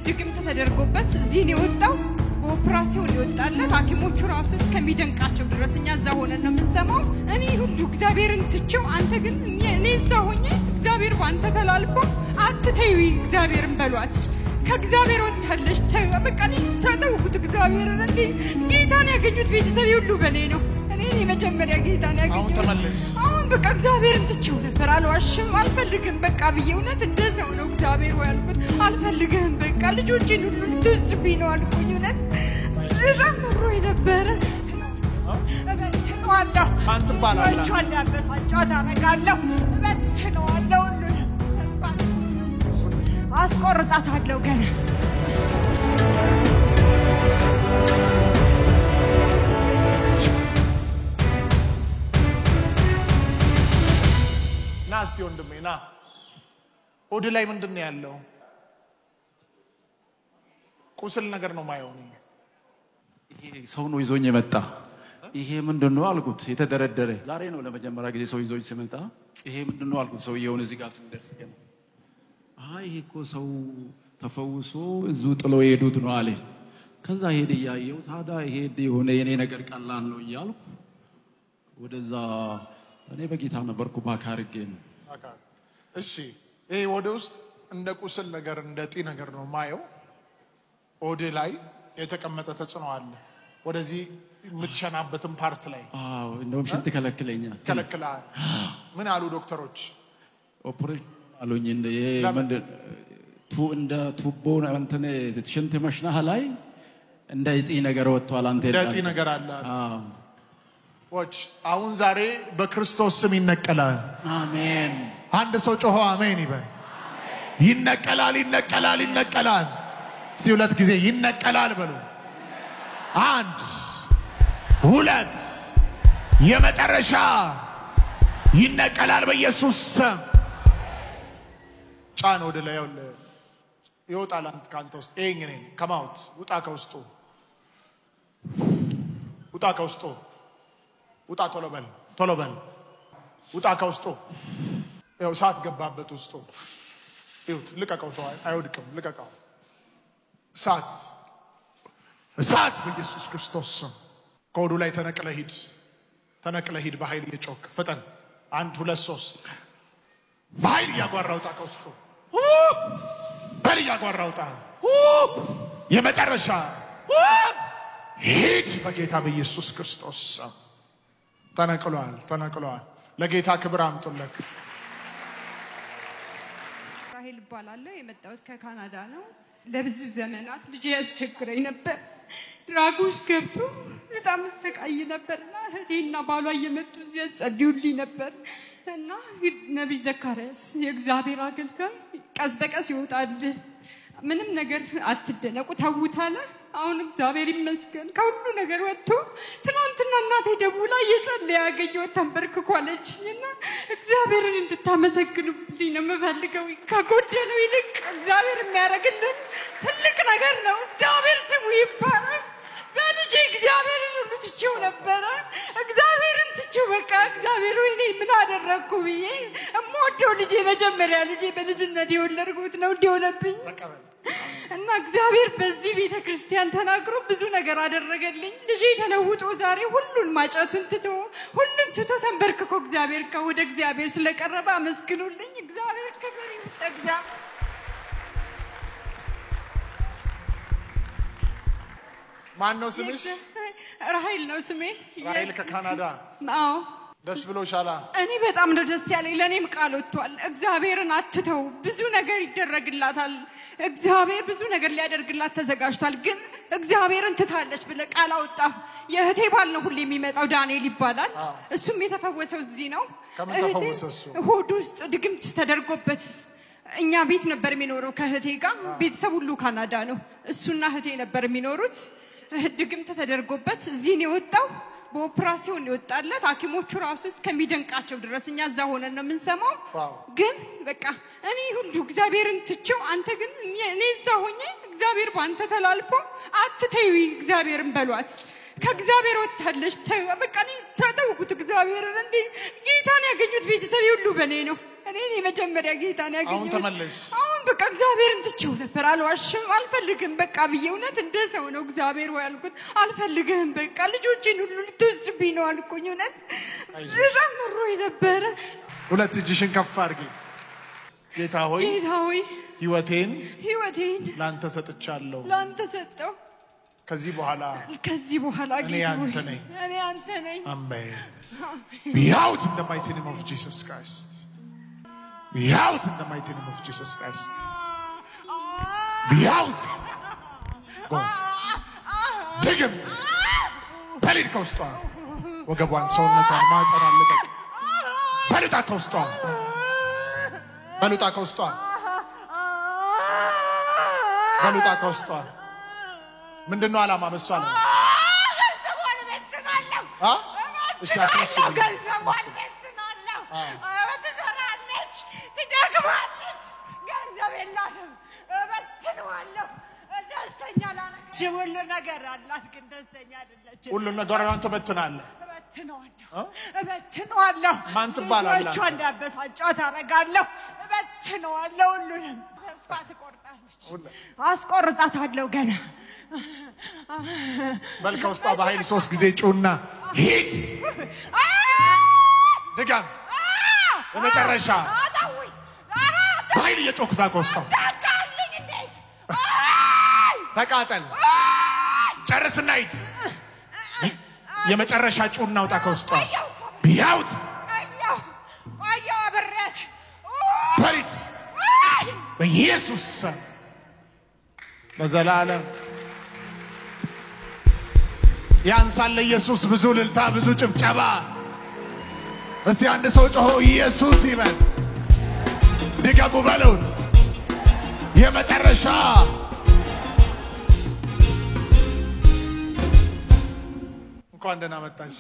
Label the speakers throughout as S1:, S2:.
S1: ድግምት ተደርጎበት እዚህ ነው የወጣው ኦፕራሲዮን ይወጣለት ሐኪሞቹ ራሱ እስከሚደንቃቸው ድረስ እኛ እዛ ሆነን ነው የምንሰማው እኔ ሁሉ እግዚአብሔርን ትቼው አንተ ግን እኔ እዛ ሆኜ እግዚአብሔር ባንተ ተላልፎ አትተይ እግዚአብሔርን በሏት ከእግዚአብሔር ወጣለሽ በቃ ተጠውቁት እግዚአብሔርን እንዴ ጌታን ያገኙት ቤተሰብ ሁሉ በኔ ነው እኔ የመጀመሪያ ጌታን ያገኙት
S2: አሁን ተመለስ
S1: አሁን በቃ እግዚአብሔርን ትቼው ነበር አልዋሽም አልፈልግም በቃ በየውነት እንደዛው ነው እግዚአብሔር ወይ አልኩት አልፈልግም በቃ ልጆቼን ሁሉ ልትወስድብኝ ነው አልኩኝ እውነት በጣም ኖሮኝ ነበረ እበትነዋለሁ
S2: አንተ ባላላ
S1: ልጆቿን ያበሳጫት አረጋለሁ እበትነዋለሁ አስቆርጣታለሁ ገና
S2: ናስቲ ወንድሜ ና ወደ ላይ ምንድነው ያለው ቁስል ነገር ነው ማየው
S3: ይሄ ሰው ነው ይዞኝ የመጣ ይሄ ምንድነው አልኩት የተደረደረ ዛሬ ነው ለመጀመሪያ ጊዜ ሰው ይዞኝ ሲመጣ ይሄ ምንድነው አልኩት ሰው ይሄውን እዚህ ጋር ስንደርስ ገና አይ እኮ ሰው ተፈውሶ እዙ ጥሎ ሄዱት ነው አለ ከዛ ሄደ ያየው ታዳ ሄደ የሆነ የኔ ነገር ቀላል ነው ይያልኩ ወደዛ እኔ በጌታ ነበርኩ ባካርጌ ነው
S2: እሺ ይሄ ወደ ውስጥ እንደ ቁስል ነገር እንደ ጢ ነገር ነው ማየው ወደ ላይ የተቀመጠ ተጽኖ አለ ወደዚህ የምትሸናበትን ፓርት ላይ
S3: አዎ እንደውም ሽንት ከለክለኛል
S2: ከለክላል ምን አሉ ዶክተሮች
S3: ኦፕሬሽን አሉኝ እንደ ምንድን እንደ ቱቦ እንትን ሽንት መሽናህ ላይ እንደ ጢ ነገር ወጥቷል አንተ
S2: እንደ ጢ ነገር አለ ወጭ አሁን ዛሬ በክርስቶስ ስም ይነቀላል
S3: አሜን
S2: አንድ ሰው ጮሆ አሜን ይበል ይነቀላል ይነቀላል ይነቀላል ሲውለት ጊዜ ይነቀላል በሉ አንድ ሁለት የመጨረሻ ይነቀላል በኢየሱስ ስም ጫን ወደ ላይ ይወጣል አንተ ካንተ ውስጥ እኔ ከማውት ውጣ ከውስጡ ውጣ ከውስጡ ውጣ ቶሎ በል ውጣ ከውስጡ ያው ሳት ገባበት ውስጡ ይሁት ልቀቀው ተዋይ አይወድቅም ልቀቀው ሳት በኢየሱስ ክርስቶስ ስም ኮዱ ላይ ተነቅለ ሂድ በኃይል እየጮክ ፍጠን 1 2 3 በኃይል ያጓራውጣ ከውስጡ በኃይል ያጓራውጣ የመጨረሻ ሂድ በጌታ በኢየሱስ ክርስቶስ ስም ተነቅሏል ለጌታ ክብር አምጡለት
S1: ራሄል ይባላለሁ የመጣሁት ከካናዳ ነው ለብዙ ዘመናት ልጅ ያስቸግረኝ ነበር ድራጉስ ገብቶ በጣም ሰቃይ ነበርና እህቴና ባሏ እየመጡ እዚያ ጸልዩልኝ ነበር እና ነብይ ዘካርያስ የእግዚአብሔር አገልጋይ ቀስ በቀስ ይወጣል ምንም ነገር አትደነቁ ተውታለ አሁን እግዚአብሔር ይመስገን ከሁሉ ነገር ወጥቶ ትናንትና እናቴ ደውላ እየጸለየ ያገኘው ተንበርክኳለችኝና እግዚአብሔርን እንድታመሰግኑልኝ ነው የምፈልገው ከጎደለው ይልቅ እግዚአብሔር የሚያደርግልን ትልቅ ነገር ነው እግዚአብሔር ስሙ ይባረክ በልጄ እግዚአብሔርን ሁሉ ትቼው ነበር እግዚአብሔርን ትቼው በቃ እግዚአብሔር ወይ ምን አደረኩ ብዬ እምወደው ልጄ መጀመሪያ ልጄ በልጅነት የወለድኩት ነው እንዲሆነብኝ እና እግዚአብሔር በዚህ ቤተክርስቲያን ተናግሮ ብዙ ነገር አደረገልኝ ልጄ ተለውጦ ዛሬ ሁሉን ማጨሱን ትቶ ተንበርክኮ እግዚአብሔር ወደ እግዚአብሔር ስለቀረበ አመስግኑልኝ እግዚአብሔር ክብር ይስጥ
S2: ማን ነው ስምሽ
S1: ራሄል ነው ስሜ
S2: ራሄል ከካናዳ
S1: አዎ
S2: ደስ ብሎሻል
S1: እኔ በጣም ነው ደስ ያለኝ ለኔም ቃል ወጥቷል እግዚአብሔርን አትተው ብዙ ነገር ይደረግላታል እግዚአብሔር ብዙ ነገር ሊያደርግላት ተዘጋጅቷል ግን እግዚአብሔርን ትታለች ብለ ቃል አወጣ የህቴ ባል ነው ሁሉ የሚመጣው ዳንኤል ይባላል እሱም የተፈወሰው እዚህ ነው
S2: ከምን ተፈወሰሱ
S1: ሆድ ውስጥ ድግምት ተደርጎበት እኛ ቤት ነበር የሚኖረው ከህቴ ጋር ቤተሰብ ሁሉ ካናዳ ነው እሱና ህቴ ነበር የሚኖሩት ድግምት ተደርጎበት እዚህ ነው የወጣው በኦፕራሲዮን ይወጣለት ሐኪሞቹ ራሱ እስከሚደንቃቸው ድረስ እኛ እዛ ሆነን ነው የምንሰማው ግን በቃ እኔ ሁሉ እግዚአብሔርን ትቼው አንተ ግን እኔ እዛ ሆኜ እግዚአብሔር ባንተ ተላልፎ አትተይ እግዚአብሔርን በሏት ከእግዚአብሔር ወጣለሽ በቃ ተጠውቁት እግዚአብሔርን እንዴ ጌታን ያገኙት ቤተሰብ ሁሉ በኔ ነው እኔ የመጀመሪያ ጌታን ያገኙት
S2: አሁን ተመለስ
S1: አሁን በቃ እግዚአብሔርን ትቼው ነበር አልዋሽም አልፈልግም በቃ ብየውነት እንደሰው ነው እግዚአብሔር ወይ አልኩት አልፈልግም በቃ ልጆቼን ሁሉ ልትወስድብኝ ነው አልኩኝ እውነት በጣም ምሮኝ ነበር
S2: ሁለት እጅሽን ከፍ አድርጊ ጌታ ሆይ ህይወቴን ላንተ ሰጥቻለሁ ላንተ
S1: ሰጠው
S2: ከዚህ በኋላ
S1: ጌታ እኔ አንተ ነኝ
S2: አሜን be out in the mighty name of Jesus Christ be out in the mighty name of Jesus Christ be out go ድግም በሊድ ከውስጧ ወገቧን ሰውነቷን ማጸናን ልቀቅ በሉጣ ከውስጧ ምንድነው ዓላማ መስዋዕት ነው እሺ አስነሱ
S1: ትሰራለች ትደግማለች ገንዘብ የላትም እበትነዋለሁ ደስተኛ ላረገች ሁሉ ነገር አላት ግን ደስተኛ አይደለች
S2: ሁሉ ነገር አንተ በትናለህ
S1: እበትነዋለሁ
S2: ማን ትባላለህ
S1: ልጆቿ እንዳበሳጫት አረጋለሁ እበትነዋለሁ ሁሉንም ተስፋ ትቆርጣለች አስቆርጣታለሁ ገና
S2: በልከውስጣ በኃይል 3 ጊዜ ጩና ሂድ ድጋም በመጨረሻ በኃይል እየጮኩታ ከውስጣው ተቃጠል ጨርስና ሂድ የመጨረሻ ጩና አውጣ ከውስጧ ቢያውት
S1: ቆየው አብሬያት
S2: በሪት በኢየሱስ ለዘላለም ያንሳል ለኢየሱስ ብዙ ልልታ ብዙ ጭብጨባ እስቲ አንድ ሰው ጮሆ ኢየሱስ ይበል ድገሙ በሉት የመጨረሻ እንኳን ደህና መጣሽ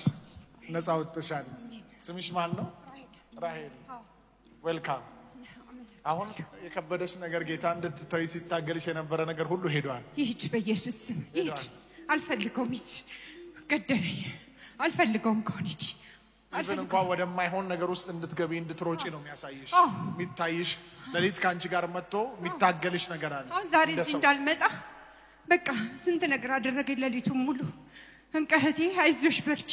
S2: ነፃ ወጥተሻል ስምሽ ማን ነው ራሄል ዌልካም አሁን የከበደሽ ነገር ጌታ እንድትተይ ሲታገልሽ የነበረ ነገር ሁሉ ሄዷል
S1: ይህች በኢየሱስ ስም ይህች አልፈልገውም ይህች ገደለኝ አልፈልገውም ከሆነች
S2: አልፈልገውም እንኳን ወደማይሆን ነገር ውስጥ እንድትገቢ እንድትሮጪ ነው የሚያሳይሽ የሚታይሽ ለሊት ካንቺ ጋር መጥቶ የሚታገልሽ ነገር አለ
S1: ዛሬ እንዳልመጣ በቃ ስንት ነገር አደረገኝ ለሊቱን ሙሉ እንቀህቴ አይዞሽ በርቺ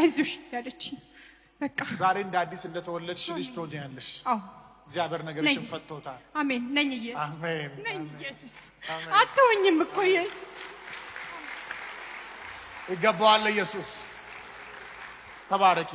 S1: አይዞሽ ያለች በቃ
S2: ዛሬ እንደ አዲስ እንደተወለድሽ ልጅ ትሆኛለሽ እግዚአብሔር ነገርሽን ፈቶታል
S1: አሜን ነኝ ኢየሱስ
S2: አሜን
S1: ነኝ ኢየሱስ አትወኝም እኮ ኢየሱስ
S2: ይገባዋል ኢየሱስ ተባረኪ